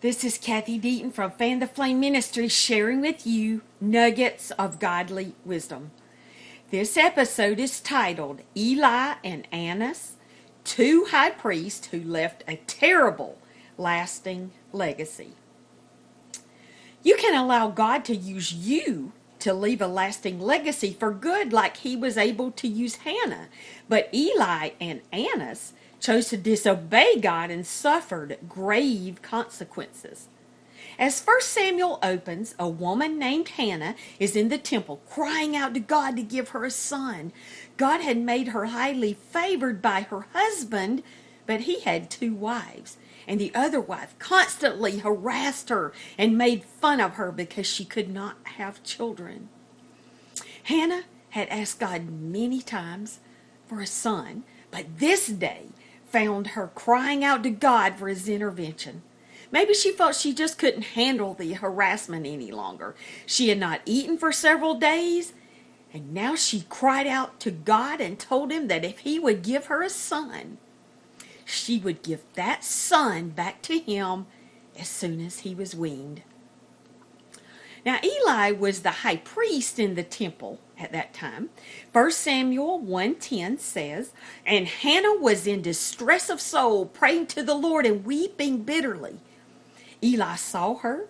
This is Kathy Deaton from Fan the Flame Ministry sharing with you nuggets of godly wisdom. This episode is titled Eli and Annas, two high priests who left a terrible, lasting legacy. You can allow God to use you to leave a lasting legacy for good like he was able to use Hannah. But Eli and Annas chose to disobey God and suffered grave consequences. As 1 Samuel opens, a woman named Hannah is in the temple crying out to God to give her a son. God had made her highly favored by her husband, but he had two wives. And the other wife constantly harassed her and made fun of her because she could not have children. Hannah had asked God many times for a son, but this day found her crying out to God for his intervention. Maybe she felt she just couldn't handle the harassment any longer. She had not eaten for several days, and now she cried out to God and told him that if he would give her a son, she would give that son back to him as soon as he was weaned. Now, Eli was the high priest in the temple at that time. 1 Samuel 1:10 says, "And Hannah was in distress of soul, praying to the Lord and weeping bitterly. Eli saw her,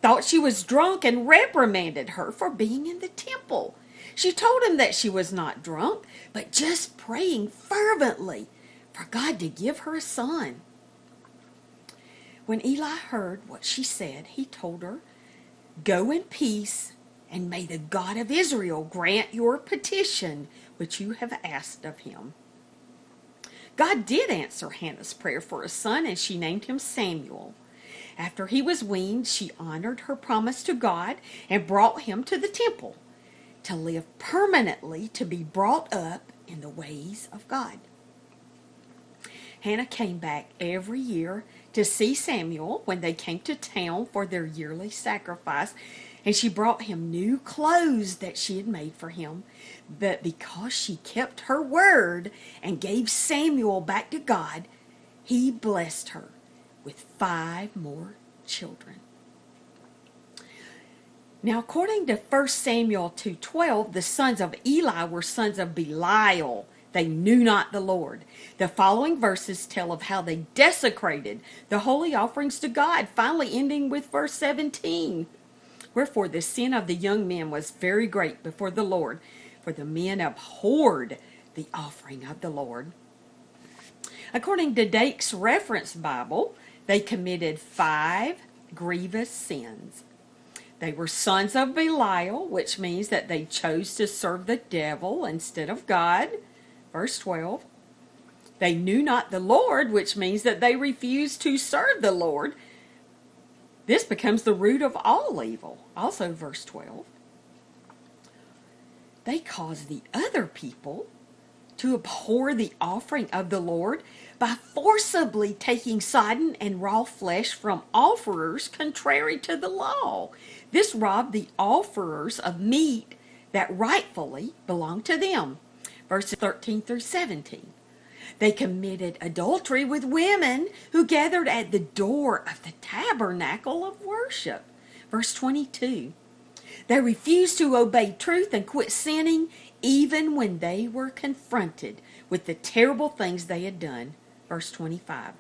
thought she was drunk, and reprimanded her for being in the temple. She told him that she was not drunk, but just praying fervently for God to give her a son. When Eli heard what she said, he told her, 'Go in peace, and may the God of Israel grant your petition which you have asked of him.' God did answer Hannah's prayer for a son, and she named him Samuel. After he was weaned, she honored her promise to God and brought him to the temple to live permanently, to be brought up in the ways of God. Hannah came back every year to see Samuel when they came to town for their yearly sacrifice, and she brought him new clothes that she had made for him. But because she kept her word and gave Samuel back to God, he blessed her with 5 more children. Now, according to 1 Samuel 2:12, the sons of Eli were sons of Belial. They knew not the Lord. The following verses tell of how they desecrated the holy offerings to God, finally ending with verse 17. "Wherefore the sin of the young men was very great before the Lord, for the men abhorred the offering of the Lord." According to Dake's Reference Bible, they committed 5 grievous sins. They were sons of Belial, which means that they chose to serve the devil instead of God. Verse 12. They knew not the Lord, which means that they refused to serve the Lord. This becomes the root of all evil. Also verse 12. They caused the other people to abhor the offering of the Lord by forcibly taking sodden and raw flesh from offerers contrary to the law. This robbed the offerers of meat that rightfully belonged to them. Verses 13 through 17. They committed adultery with women who gathered at the door of the tabernacle of worship. Verse 22. They refused to obey truth and quit sinning even when they were confronted with the terrible things they had done. Verse 25.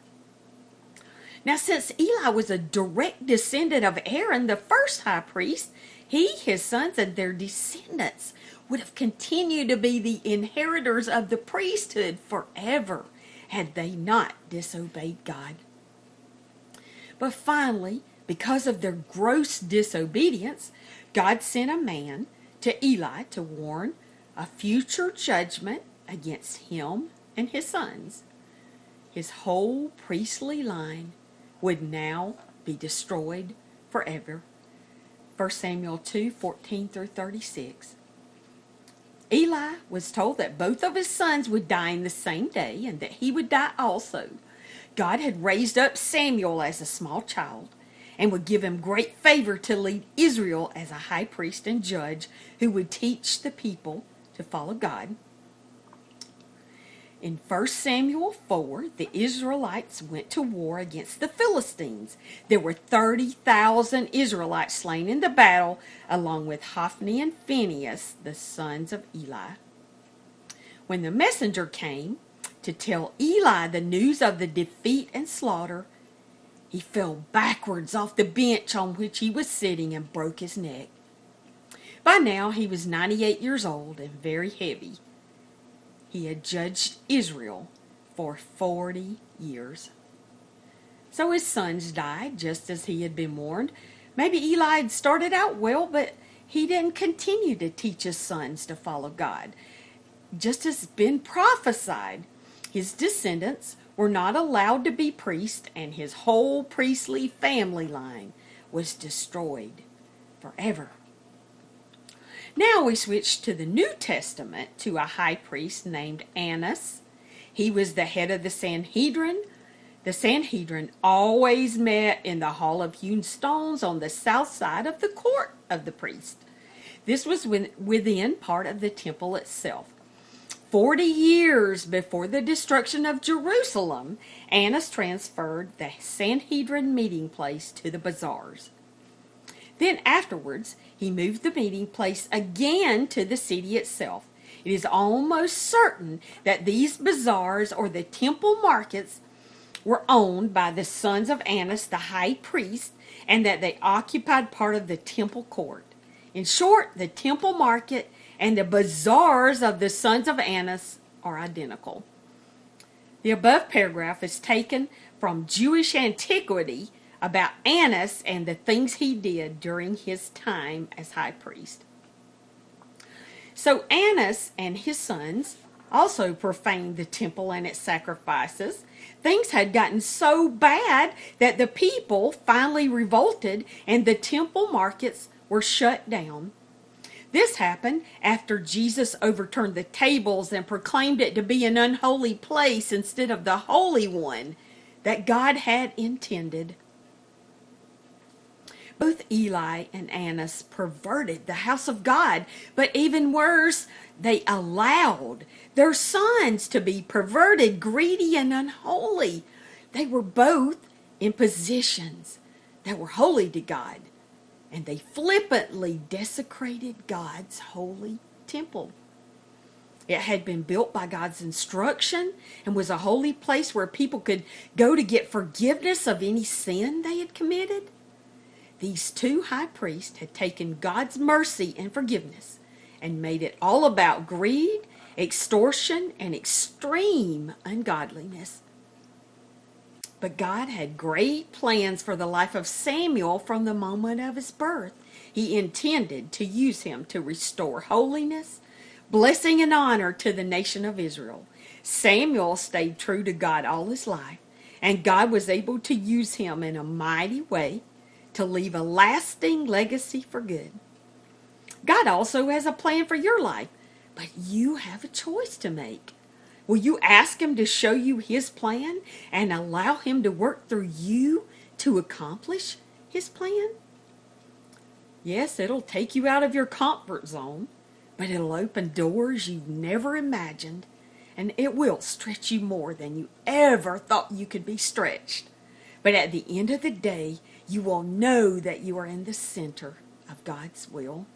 Now, since Eli was a direct descendant of Aaron, the first high priest, he, his sons, and their descendants would have continued to be the inheritors of the priesthood forever had they not disobeyed God. But finally, because of their gross disobedience, God sent a man to Eli to warn a future judgment against him and his sons. His whole priestly line would now be destroyed forever. 1 Samuel 2:14 through 36. Eli was told that both of his sons would die in the same day and that he would die also. God had raised up Samuel as a small child and would give him great favor to lead Israel as a high priest and judge who would teach the people to follow God. In 1 Samuel 4, the Israelites went to war against the Philistines. There were 30,000 Israelites slain in the battle, along with Hophni and Phinehas, the sons of Eli. When the messenger came to tell Eli the news of the defeat and slaughter, he fell backwards off the bench on which he was sitting and broke his neck. By now he was 98 years old and very heavy. He had judged Israel for 40 years. So his sons died just as he had been warned. Maybe Eli had started out well, but he didn't continue to teach his sons to follow God. Just as been prophesied, his descendants were not allowed to be priests, and his whole priestly family line was destroyed forever. Now we switch to the New Testament to a high priest named Annas. He was the head of the Sanhedrin. The Sanhedrin always met in the Hall of Hewn Stones on the south side of the court of the priest. This was within part of the temple itself. 40 years before the destruction of Jerusalem, Annas transferred the Sanhedrin meeting place to the bazaars. Then afterwards, he moved the meeting place again to the city itself. It is almost certain that these bazaars or the temple markets were owned by the sons of Annas, the high priest, and that they occupied part of the temple court. In short, the temple market and the bazaars of the sons of Annas are identical. The above paragraph is taken from Jewish antiquity about Annas and the things he did during his time as high priest. So Annas and his sons also profaned the temple and its sacrifices. Things had gotten so bad that the people finally revolted and the temple markets were shut down. This happened after Jesus overturned the tables and proclaimed it to be an unholy place instead of the holy one that God had intended. Both Eli and Annas perverted the house of God, but even worse, they allowed their sons to be perverted, greedy, and unholy. They were both in positions that were holy to God, and they flippantly desecrated God's holy temple. It had been built by God's instruction and was a holy place where people could go to get forgiveness of any sin they had committed. These two high priests had taken God's mercy and forgiveness and made it all about greed, extortion, and extreme ungodliness. But God had great plans for the life of Samuel from the moment of his birth. He intended to use him to restore holiness, blessing, and honor to the nation of Israel. Samuel stayed true to God all his life, and God was able to use him in a mighty way to leave a lasting legacy for good. God also has a plan for your life, but you have a choice to make. Will you ask him to show you his plan and allow him to work through you to accomplish his plan? Yes, it'll take you out of your comfort zone, but it'll open doors you've never imagined, and it will stretch you more than you ever thought you could be stretched. But at the end of the day, you will know that you are in the center of God's will.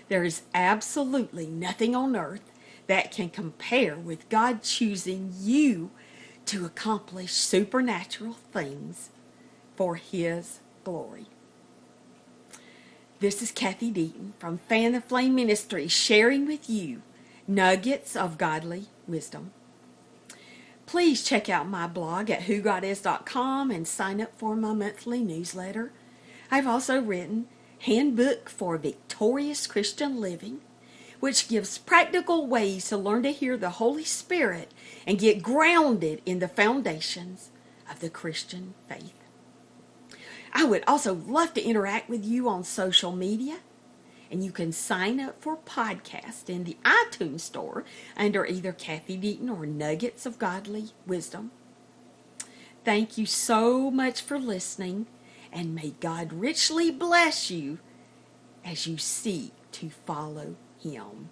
There is absolutely nothing on earth that can compare with God choosing you to accomplish supernatural things for his glory. This is Kathy Deaton from Fan the Flame Ministry, sharing with you nuggets of godly wisdom. Please check out my blog at whogodis.com and sign up for my monthly newsletter. I've also written Handbook for Victorious Christian Living, which gives practical ways to learn to hear the Holy Spirit and get grounded in the foundations of the Christian faith. I would also love to interact with you on social media, and you can sign up for podcast in the iTunes store under either Kathy Deaton or Nuggets of Godly Wisdom. Thank you so much for listening, and may God richly bless you as you seek to follow him.